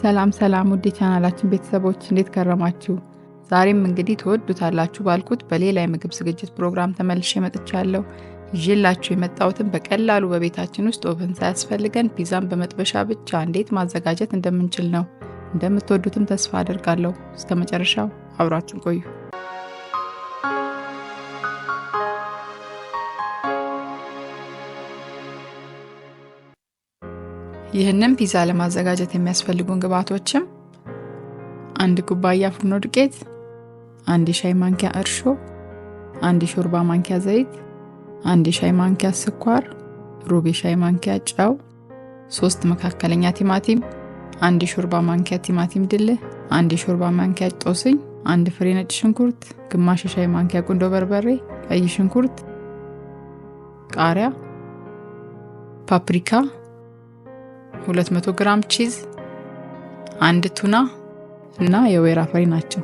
ሰላም ውድ ቻናላችን ቤተሰቦች እንዴት ከረማችሁ? ዛሬም እንግዲህ ተወዱታላችሁ ባልኩት በሌላ የምግብ ዝግጅት ፕሮግራም ተመልሼ መጥቻለሁ። ይዤላችሁ የመጣሁትን በቀላሉ በቤታችን ውስጥ ኦቨን ሳያስፈልገን ፒዛን በመጥበሻ ብቻ እንዴት ማዘጋጀት እንደምንችል ነው። እንደምትወዱትም ተስፋ አደርጋለሁ። እስከመጨረሻው አብራችሁን ቆዩ። ይህንን ፒዛ ለማዘጋጀት የሚያስፈልጉን ግብአቶችም 1 ኩባያ ፍርኖ ዱቄት፣ 1 ሻይ ማንኪያ እርሾ፣ 1 ሾርባ ማንኪያ ዘይት፣ 1 ሻይ ማንኪያ ስኳር፣ ሩብ ሻይ ማንኪያ ጨው፣ 3 መካከለኛ ቲማቲም፣ 1 ሾርባ ማንኪያ ቲማቲም ድልህ፣ 1 ሾርባ ማንኪያ ጦስኝ፣ 1 ፍሬ ነጭ ሽንኩርት፣ ግማሽ ሻይ ማንኪያ ቁንዶ በርበሬ፣ ቀይ ሽንኩርት፣ ቃሪያ፣ ፓፕሪካ፣ 200 ግራም ቺዝ፣ 1 ቱና እና የወይራ ፍሬ ናቸው።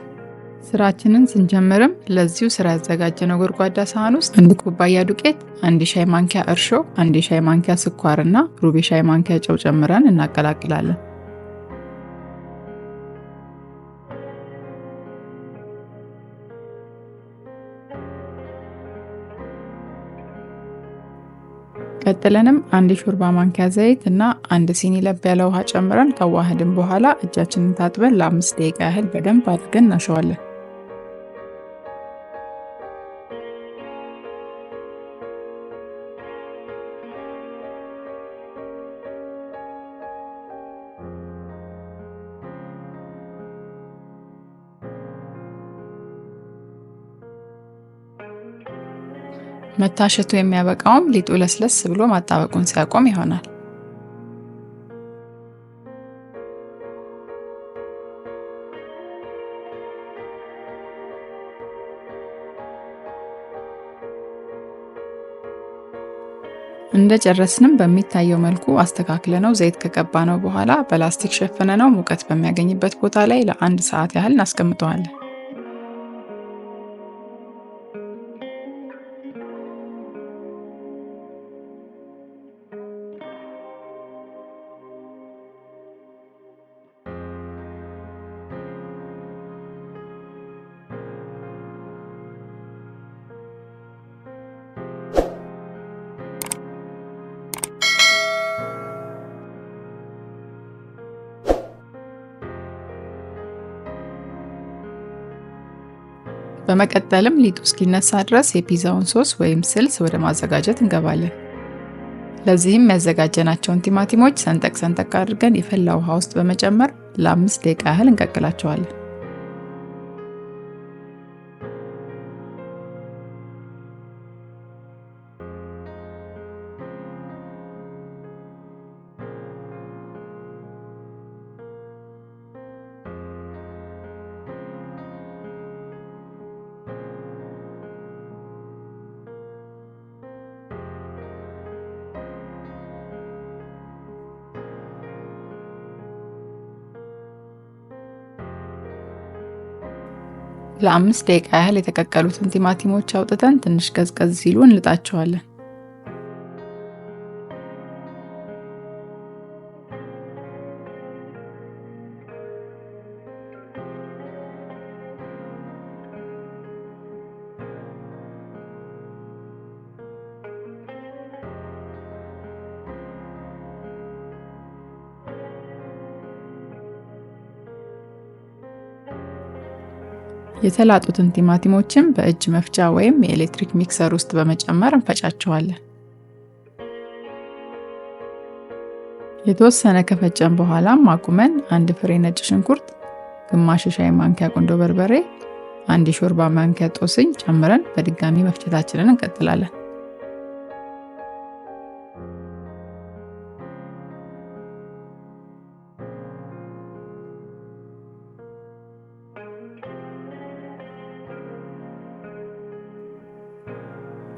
ስራችንን ስንጀምርም ለዚሁ ስራ ያዘጋጀነው ጎድጓዳ ሳህን ውስጥ 1 ኩባያ ዱቄት፣ 1 ሻይ ማንኪያ እርሾ፣ 1 ሻይ ማንኪያ ስኳር እና ሩብ ሻይ ማንኪያ ጨው ጨምረን እናቀላቅላለን። ቀጥለንም 1 ሾርባ ማንኪያ ዘይት እና 1 ሲኒ ለብ ያለ ውሃ ጨምረን ከዋህድን በኋላ እጃችንን ታጥበን ለ5 ደቂቃ ያህል በደንብ አድርገን እናሸዋለን። መታሸቱ የሚያበቃውም ሊጡ ለስለስ ብሎ ማጣበቁን ሲያቆም ይሆናል። እንደጨረስንም በሚታየው መልኩ አስተካክለነው ዘይት ከቀባነው በኋላ በላስቲክ ሸፍነነው ሙቀት በሚያገኝበት ቦታ ላይ ለ1 ሰዓት ያህል እናስቀምጠዋለን። በመቀጠልም ሊጡ እስኪነሳ ድረስ የፒዛውን ሶስ ወይም ስልስ ወደ ማዘጋጀት እንገባለን። ለዚህም ያዘጋጀናቸውን ቲማቲሞች ሰንጠቅ አድርገን የፈላ ውሃ ውስጥ በመጨመር ለ5 ደቂቃ ያህል እንቀቅላቸዋለን። ለ5 ደቂቃ ያህል የተቀቀሉትን ቲማቲሞች አውጥተን ትንሽ ቀዝቀዝ ሲሉ እንልጣቸዋለን። የተላጡትን ቲማቲሞችን በእጅ መፍጫ ወይም የኤሌክትሪክ ሚክሰር ውስጥ በመጨመር እንፈጫቸዋለን። የተወሰነ ከፈጨን በኋላም አቁመን 1 ፍሬ ነጭ ሽንኩርት፣ ግማሽ ሻይ ማንኪያ ቁንዶ በርበሬ፣ 1 ሾርባ ማንኪያ ጦስኝ ጨምረን በድጋሚ መፍጨታችንን እንቀጥላለን።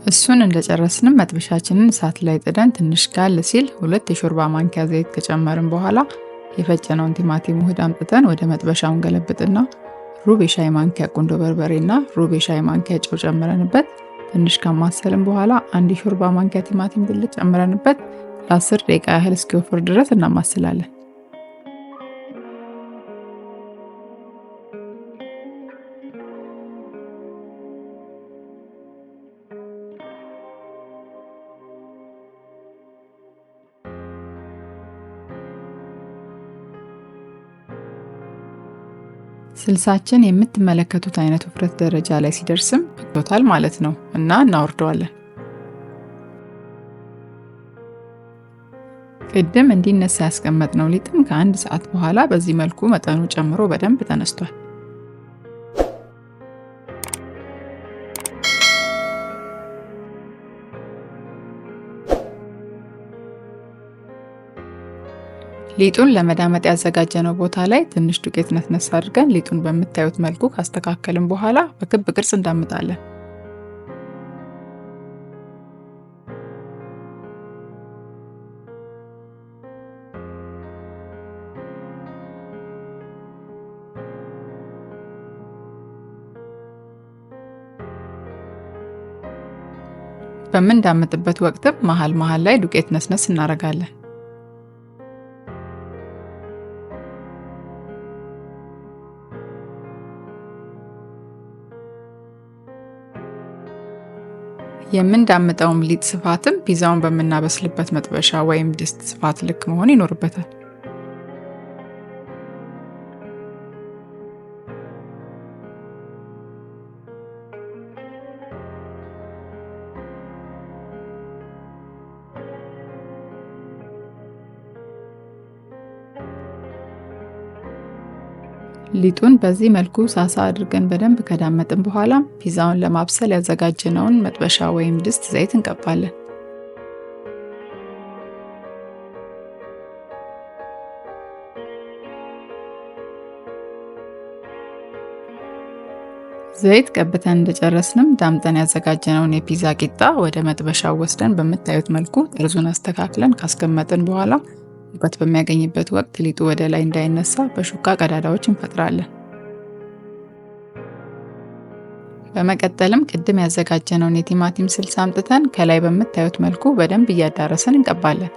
እሱን እንደጨረስንም መጥበሻችንን እሳት ላይ ጥደን ትንሽ ጋል ሲል 2 የሾርባ ማንኪያ ዘይት ከጨመርን በኋላ የፈጨነውን ቲማቲም ውህድ አምጥተን ወደ መጥበሻውን ገለብጥና ሩብ የሻይ ማንኪያ ቁንዶ በርበሬና ሩብ የሻይ ማንኪያ ጨው ጨምረንበት ትንሽ ከማሰልን በኋላ 1 የሾርባ ማንኪያ ቲማቲም ድልህ ጨምረንበት ለ10 ደቂቃ ያህል እስኪወፍር ድረስ እናማስላለን። ስልሳችን የምትመለከቱት አይነት ውፍረት ደረጃ ላይ ሲደርስም በቅቶታል ማለት ነው እና እናወርደዋለን። ቅድም እንዲነሳ ያስቀመጥነው ሊጥም ከ1 ሰዓት በኋላ በዚህ መልኩ መጠኑ ጨምሮ በደንብ ተነስቷል። ሊጡን ለመዳመጥ ያዘጋጀነው ቦታ ላይ ትንሽ ዱቄት ነስነስ አድርገን ሊጡን በምታዩት መልኩ ካስተካከልን በኋላ በክብ ቅርጽ እንዳምጣለን። በምንዳምጥበት ወቅትም መሃል ላይ ዱቄት ነስነስ እናደርጋለን። የምንዳምጠውም ሊጥ ስፋትም ፒዛውን በምናበስልበት መጥበሻ ወይም ድስት ስፋት ልክ መሆን ይኖርበታል። ሊጡን በዚህ መልኩ ሳሳ አድርገን በደንብ ከዳመጥን በኋላ ፒዛውን ለማብሰል ያዘጋጀነውን መጥበሻ ወይም ድስት ዘይት እንቀባለን። ዘይት ቀብተን እንደጨረስንም ዳምጠን ያዘጋጀነውን የፒዛ ቂጣ ወደ መጥበሻው ወስደን በምታዩት መልኩ ጠርዙን አስተካክለን ካስቀመጥን በኋላ ሙቀት በሚያገኝበት ወቅት ሊጡ ወደ ላይ እንዳይነሳ በሹካ ቀዳዳዎች እንፈጥራለን። በመቀጠልም ቅድም ያዘጋጀነውን የቲማቲም ስልስ አምጥተን ከላይ በምታዩት መልኩ በደንብ እያዳረሰን እንቀባለን።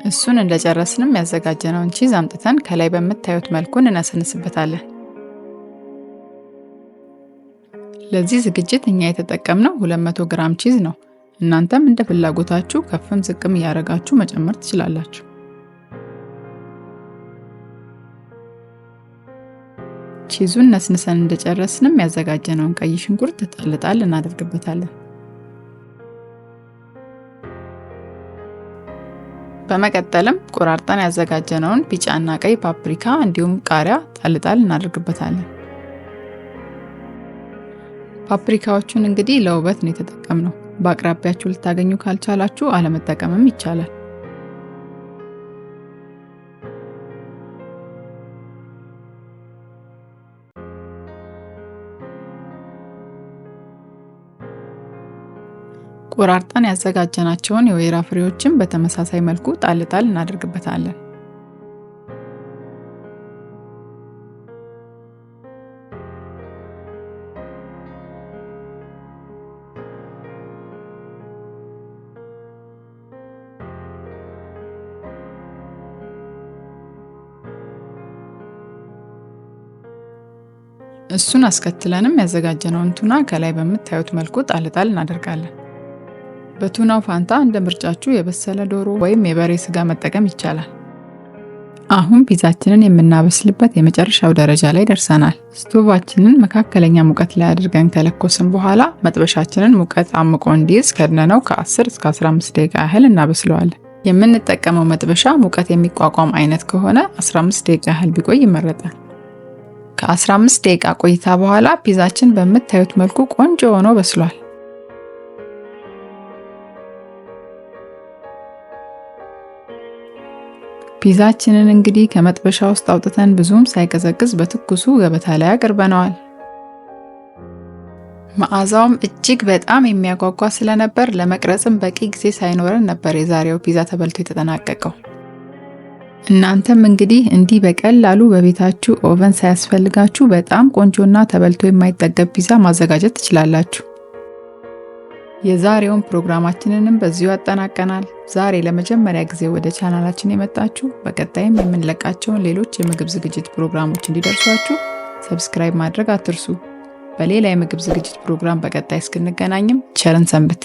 እሱን እንደጨረስንም ያዘጋጀነውን ቺዝ አምጥተን ከላይ በምታዩት መልኩ እንነሰንስበታለን። ለዚህ ዝግጅት እኛ የተጠቀምነው 200 ግራም ቺዝ ነው። እናንተም እንደ ፍላጎታችሁ ከፍም ዝቅም እያደረጋችሁ መጨመር ትችላላችሁ። ቺዙን ነስንሰን እንደጨረስንም ያዘጋጀነውን ቀይ ሽንኩርት ጣል እናደርግበታለን። በመቀጠልም ቆራርጠን ያዘጋጀነውን ቢጫና ቀይ ፓፕሪካ እንዲሁም ቃሪያ ጣል እናደርግበታለን። ፓፕሪካዎቹን እንግዲህ ለውበት ነው የተጠቀምነው። በአቅራቢያችሁ ልታገኙ ካልቻላችሁ አለመጠቀምም ይቻላል። ቆራርጠን ያዘጋጀናቸውን የወይራ ፍሬዎችን በተመሳሳይ መልኩ ጣል እናደርግበታለን። እሱን አስከትለንም ያዘጋጀነውን ቱና ከላይ በምታዩት መልኩ ጣል እናደርጋለን። በቱናው ፋንታ እንደ ምርጫችሁ የበሰለ ዶሮ ወይም የበሬ ስጋ መጠቀም ይቻላል። አሁን ፒዛችንን የምናበስልበት የመጨረሻው ደረጃ ላይ ደርሰናል። ስቶቫችንን መካከለኛ ሙቀት ላይ አድርገን ከለኮስን በኋላ መጥበሻችንን ሙቀት አምቆ እንዲይዝ ከድነነው ከ10 እስከ 15 ደቂቃ ያህል እናበስለዋለን። የምንጠቀመው መጥበሻ ሙቀት የሚቋቋም አይነት ከሆነ 15 ደቂቃ ያህል ቢቆይ ይመረጣል። ከ15 ደቂቃ ቆይታ በኋላ ፒዛችን በምታዩት መልኩ ቆንጆ ሆኖ በስሏል። ፒዛችንን እንግዲህ ከመጥበሻ ውስጥ አውጥተን ብዙም ሳይቀዘቅዝ በትኩሱ ገበታ ላይ አቅርበነዋል። መዓዛውም እጅግ በጣም የሚያጓጓ ስለነበር ለመቅረጽም በቂ ጊዜ ሳይኖረን ነበር የዛሬው ፒዛ ተበልቶ የተጠናቀቀው። እናንተም እንግዲህ እንዲህ በቀላሉ በቤታችሁ ኦቨን ሳያስፈልጋችሁ በጣም ቆንጆና ተበልቶ የማይጠገብ ፒዛ ማዘጋጀት ትችላላችሁ። የዛሬውን ፕሮግራማችንንም በዚሁ አጠናቀናል። ዛሬ ለመጀመሪያ ጊዜ ወደ ቻናላችን የመጣችሁ በቀጣይም የምንለቃቸውን ሌሎች የምግብ ዝግጅት ፕሮግራሞች እንዲደርሷችሁ ሰብስክራይብ ማድረግ አትርሱ። በሌላ የምግብ ዝግጅት ፕሮግራም በቀጣይ እስክንገናኝም ቸርን ሰንብት።